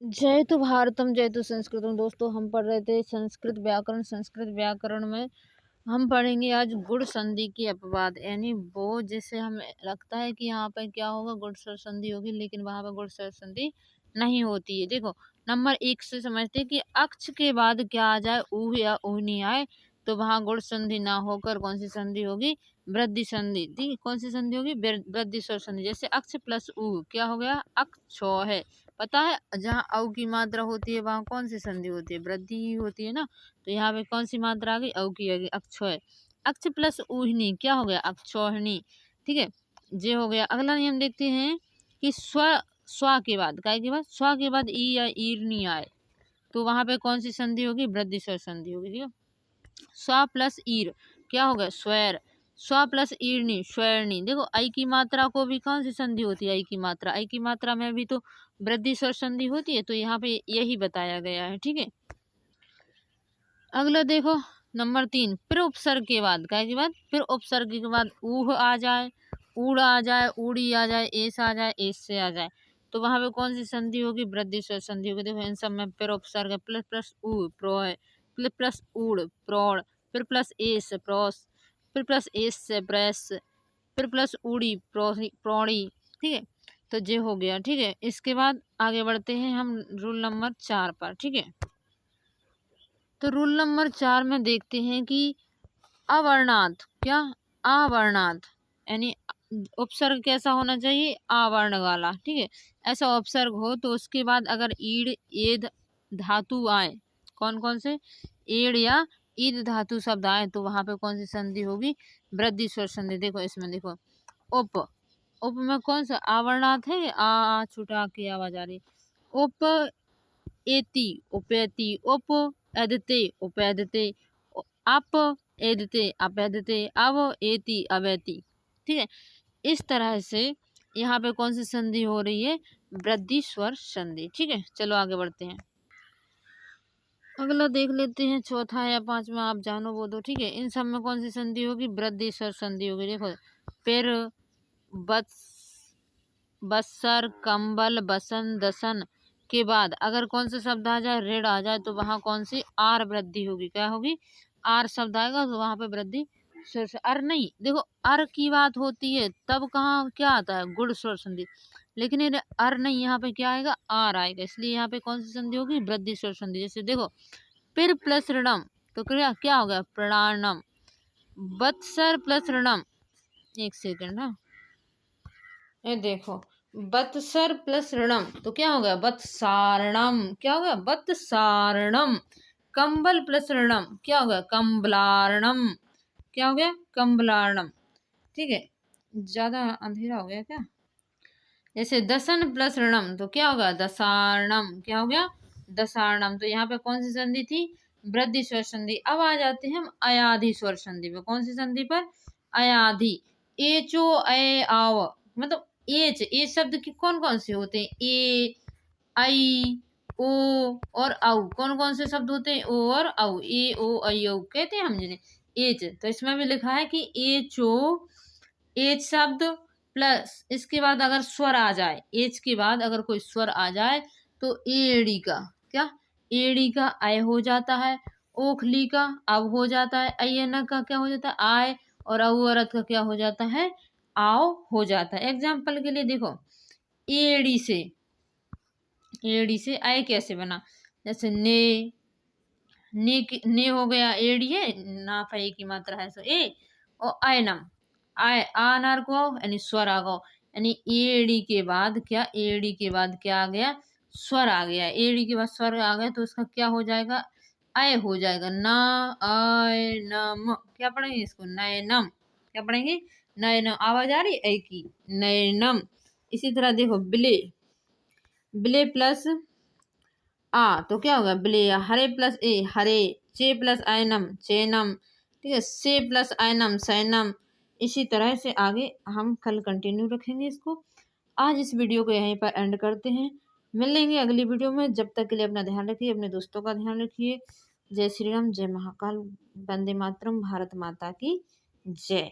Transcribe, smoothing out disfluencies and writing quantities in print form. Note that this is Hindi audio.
जयतु भारतम जयतु संस्कृतम। दोस्तों हम पढ़ रहे थे संस्कृत व्याकरण। संस्कृत व्याकरण में हम पढ़ेंगे आज गुण संधि की अपवाद, यानी वो जैसे हमें लगता है कि यहाँ पर क्या होगा, गुण स्वर संधि होगी, लेकिन वहां पर गुण स्वर संधि नहीं होती है। देखो नंबर 1 से समझते हैं कि अक्ष के बाद क्या आ जाए, ऊह या ऊहनी आए तो वहां गुण संधि ना होकर कौन सी संधि होगी, वृद्धि संधि। ठीक, कौन सी संधि होगी, वृद्धि स्वर संधि। जैसे अक्ष प्लस ऊ क्या हो गया, अक्ष है। पता है जहाँ औ की मात्रा होती है वहां कौन सी संधि होती है, वृद्धि ही होती है ना। तो यहाँ पे कौन सी मात्रा आ गई, औ की आ गई, अक्षय। अक्ष प्लस ऊहनी क्या हो गया, अक्षोहिणी। ठीक है, ये हो गया। अगला नियम देखते हैं कि स्व के बाद, काय के बाद, स्व के बाद ई या ईरनी आए तो वहां पे कौन सी संधि होगी, वृद्धि स्वर संधि होगी। ठीक है, स्व प्लस ईर क्या हो गया, स्वर। स्व प्लस ईरनी स्वरणी। देखो आई की मात्रा को भी कौन सी संधि होती है, आई की मात्रा, आई की मात्रा में भी तो वृद्धि स्वर संधि होती है, तो यहाँ पे यही बताया गया है। ठीक है, अगला देखो नंबर 3, फिर उपसर्ग के बाद, क्या के बाद, फिर उपसर्ग के बाद ऊह आ जाए, ऊड़ आ जाए, ऊड़ी आ जाए, एस आ जाए, एस से आ जाए तो वहां पे कौन सी संधि होगी, वृद्धि स्वर संधि होगी। देखो इन सब में फिर उपसर्ग है, प्लस प्लस ऊ प्रो है, प्लस प्लस ऊड़ प्रौढ़, फिर प्लस एस प्रोस, फिर प्लस एस से प्रेस, फिर प्लस ऊड़ी प्रौढ़ी। ठीक है, तो ये हो गया। ठीक है, इसके बाद आगे बढ़ते हैं हम रूल नंबर 4 पर। ठीक है, तो रूल नंबर 4 में देखते हैं कि अवर्णात, क्या, अवर्णात यानी उपसर्ग कैसा होना चाहिए, आवर्ण वाला। ठीक है, ऐसा उपसर्ग हो तो उसके बाद अगर ईड़ एद धातु आए, कौन कौन से, एड़ या ईद धातु शब्द आए तो वहां पे कौन सी संधि होगी, वृद्धि स्वर संधि। देखो इसमें देखो उप, उप में कौन सा आवरणार्थ है, आ छुटा की आवाज आ रही, उप एति उपेति, उप एदते उपेदते, अप एदते अपेदते, अव एति अवेति। ठीक है, इस तरह से यहाँ पे कौन सी संधि हो रही है, वृद्धि स्वर संधि। ठीक है, चलो आगे बढ़ते हैं। अगला देख लेते हैं, चौथा या पांचवा आप जानो वो दो। ठीक है, इन सब में कौन सी संधि होगी, वृद्धि स्वर संधि होगी। देखो फिर बत्सर कंबल बसन दसन के बाद अगर कौन सा शब्द आ जाए, ऋण आ जाए तो वहां कौन सी आर वृद्धि होगी, क्या होगी, आर शब्द आएगा तो वहां पे वृद्धि स्वर से। अर नहीं, देखो अर की बात होती है तब कहाँ क्या आता है, गुण स्वर संधि, लेकिन ये अर नहीं, यहाँ पे क्या आएगा, आर आएगा, इसलिए यहाँ पे कौन सी संधि होगी, वृद्धि स्वर संधि। जैसे देखो फिर प्लस ऋणम तो क्या क्या हो गया, प्रणानम। बत्सर प्लस ऋणम, एक सेकेंड ना, ये देखो बत्सर प्लस ऋणम तो क्या हो गया, बत्सारणम, क्या हो गया, बत्सारणम। कंबल प्लस ऋणम क्या हो गया, कंबलारणम, क्या हो गया, कंबलारणम। ठीक है, ज्यादा अंधेरा हो गया क्या। जैसे दसन प्लस ऋणम तो क्या होगा, दसारणम, क्या हो गया, दसारणम। तो यहाँ पे कौन सी संधि थी, वृद्धि स्वर संधि। अब आ जाते हैं हम अयाधि स्वर संधि पे। कौन सी संधि पर, अयाधि। एचो ए आव, मतलब एच, ए शब्द की कौन कौन से होते हैं, ए आई ओ और औ, कौन कौन से शब्द होते हैं, ओ और औ, ए ओ आई औ कहते हैं हम जिन्हें एच। तो इसमें भी लिखा है कि एचो, एच शब्द प्लस इसके बाद अगर स्वर आ जाए, एच के बाद अगर कोई स्वर आ जाए तो एड़ी का क्या, एड़ी का आय हो जाता है, ओखली का अब हो जाता है, अयना का क्या हो जाता है, आय, और औरत का क्या हो जाता है, आओ हो जाता है। एग्जाम्पल के लिए देखो एड़ी से, एड़ी से आय कैसे बना, जैसे ने, ने हो गया, एड़ी है ना, फई की मात्रा है सो ए, और आयनम, आय आनार को यानी स्वर आ गो, यानी एड़ी के बाद क्या, एड़ी के बाद क्या आ गया, स्वर आ गया, एड़ी के बाद स्वर आ गया तो उसका क्या हो जाएगा, आय हो जाएगा, ना आय नम, क्या पढ़ेंगे इसको, नयनम, क्या पढ़ेंगे, नयनम। आवाज आ रही है की, नयनम। इसी तरह देखो बिले, बिले प्लस आ तो क्या होगा, बिले, हरे प्लस ए हरे, चे प्लस आयनम चेनम। ठीक है, से प्लस आयनम सैनम। इसी तरह से आगे हम कल कंटिन्यू रखेंगे इसको। आज इस वीडियो को यहीं पर एंड करते हैं, मिलेंगे अगली वीडियो में। जब तक के लिए अपना ध्यान रखिए, अपने दोस्तों का ध्यान रखिए। जय श्री राम, जय महाकाल, वंदे मातरम, भारत माता की जय।